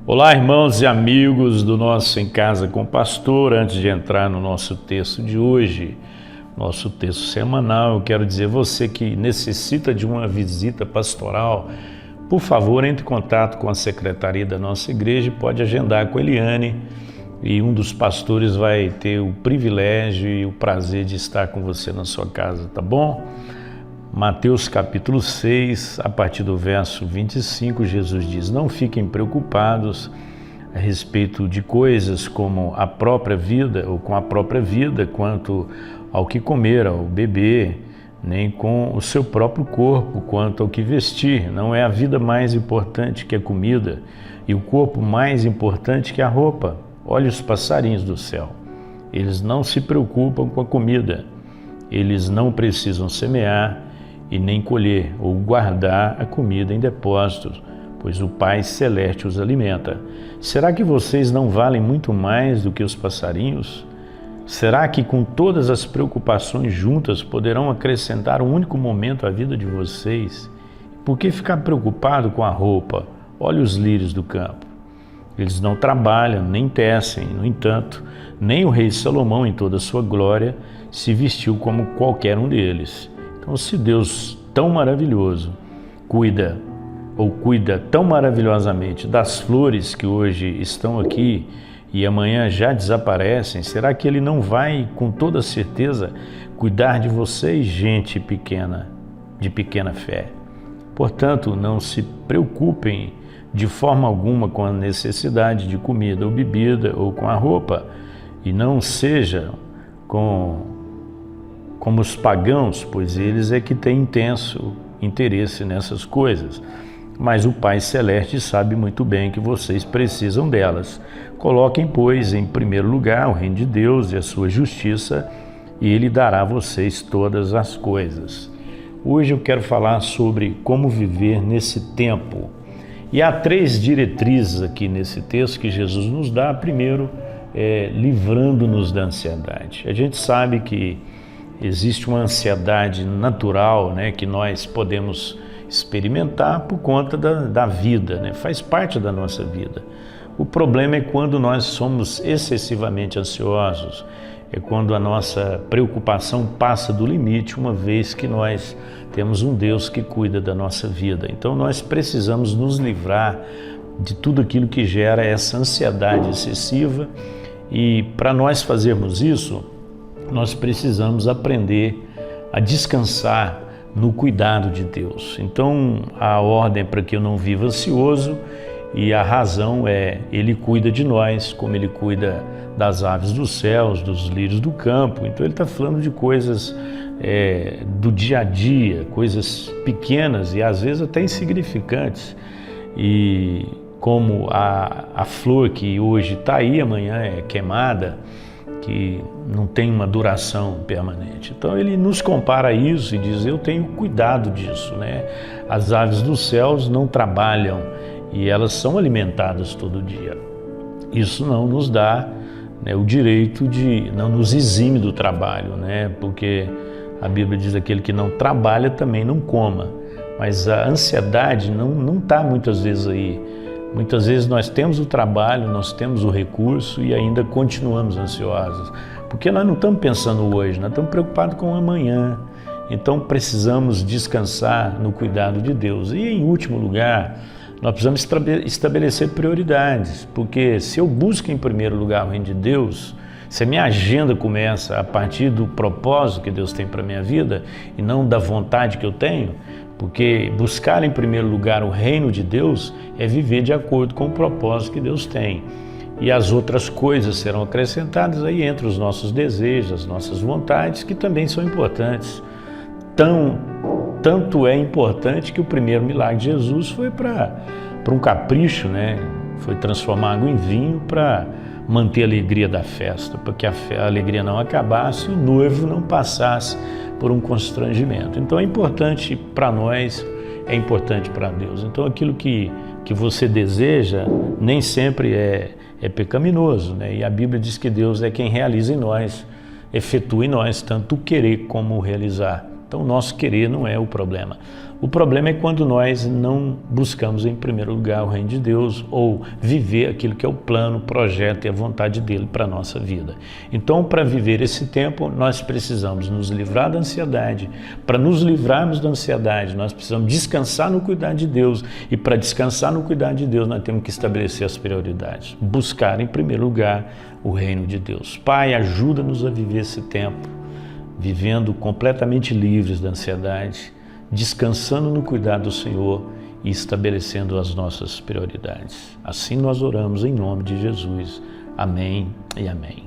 Olá, irmãos e amigos do nosso Em Casa com o Pastor. Antes de entrar no nosso texto de hoje, nosso texto semanal, eu quero dizer a você que necessita de uma visita pastoral, por favor, entre em contato com a secretaria da nossa igreja e pode agendar com a Eliane, e um dos pastores vai ter o privilégio e o prazer de estar com você na sua casa, tá bom? Mateus capítulo 6, a partir do verso 25, Jesus diz: não fiquem preocupados a respeito de coisas como a própria vida ou com a própria vida, quanto ao que comer, ao beber, nem com o seu próprio corpo, quanto ao que vestir. Não é a vida mais importante que a comida e o corpo mais importante que a roupa. Olhe os passarinhos do céu. Eles não se preocupam com a comida. Eles não precisam semear e nem colher ou guardar a comida em depósitos, pois o Pai Celeste os alimenta. Será que vocês não valem muito mais do que os passarinhos? Será que com todas as preocupações juntas poderão acrescentar um único momento à vida de vocês? Por que ficar preocupado com a roupa? Olhe os lírios do campo. Eles não trabalham, nem tecem. No entanto, nem o rei Salomão, em toda a sua glória, se vestiu como qualquer um deles. Então, se Deus tão maravilhoso cuida tão maravilhosamente das flores que hoje estão aqui e amanhã já desaparecem, será que Ele não vai, com toda certeza, cuidar de vocês, gente pequena, de pequena fé? Portanto, não se preocupem de forma alguma com a necessidade de comida ou bebida ou com a roupa, e não sejam como os pagãos, pois eles é que têm intenso interesse nessas coisas. Mas o Pai Celeste sabe muito bem que vocês precisam delas. Coloquem, pois, em primeiro lugar o reino de Deus e a sua justiça, e Ele dará a vocês todas as coisas. Hoje eu quero falar sobre como viver nesse tempo. E há 3 diretrizes aqui nesse texto que Jesus nos dá. Primeiro, livrando-nos da ansiedade. A gente sabe que existe uma ansiedade natural, né, que nós podemos experimentar por conta da vida, né? Faz parte da nossa vida. O problema é quando nós somos excessivamente ansiosos, é quando a nossa preocupação passa do limite, uma vez que nós temos um Deus que cuida da nossa vida. Então nós precisamos nos livrar de tudo aquilo que gera essa ansiedade excessiva, e para nós fazermos isso, nós precisamos aprender a descansar no cuidado de Deus. Então, a ordem é para que eu não viva ansioso, e a razão é: Ele cuida de nós, como Ele cuida das aves dos céus, dos lírios do campo. Então, Ele está falando de coisas do dia a dia, coisas pequenas e às vezes até insignificantes. E como a flor que hoje está aí, amanhã é queimada, que não tem uma duração permanente. Então ele nos compara a isso e diz: eu tenho cuidado disso, né? As aves dos céus não trabalham e elas são alimentadas todo dia. Isso não nos dá, né, o direito não nos exime do trabalho, né? Porque a Bíblia diz: aquele que não trabalha também não coma. Mas a ansiedade não está muitas vezes aí. Muitas vezes nós temos o trabalho, nós temos o recurso e ainda continuamos ansiosos, porque nós não estamos pensando hoje, nós estamos preocupados com o amanhã. Então precisamos descansar no cuidado de Deus. E em último lugar, nós precisamos estabelecer prioridades, porque se eu busco em primeiro lugar o reino de Deus, se a minha agenda começa a partir do propósito que Deus tem para a minha vida e não da vontade que eu tenho, porque buscar em primeiro lugar o reino de Deus é viver de acordo com o propósito que Deus tem. E as outras coisas serão acrescentadas aí entre os nossos desejos, as nossas vontades, que também são importantes. Tanto é importante que o primeiro milagre de Jesus foi para um capricho, né? Foi transformar água em vinho para manter a alegria da festa, para que a alegria não acabasse e o noivo não passasse por um constrangimento. Então é importante para nós, é importante para Deus. Então aquilo que você deseja nem sempre é pecaminoso, né? E a Bíblia diz que Deus é quem realiza em nós, efetua em nós tanto o querer como o realizar. Então, o nosso querer não é o problema. O problema é quando nós não buscamos em primeiro lugar o reino de Deus ou viver aquilo que é o plano, o projeto e a vontade dele para a nossa vida. Então, para viver esse tempo, nós precisamos nos livrar da ansiedade. Para nos livrarmos da ansiedade, nós precisamos descansar no cuidado de Deus. E para descansar no cuidado de Deus, nós temos que estabelecer as prioridades. Buscar em primeiro lugar o reino de Deus. Pai, ajuda-nos a viver esse tempo, vivendo completamente livres da ansiedade, descansando no cuidado do Senhor e estabelecendo as nossas prioridades. Assim nós oramos em nome de Jesus. Amém e amém.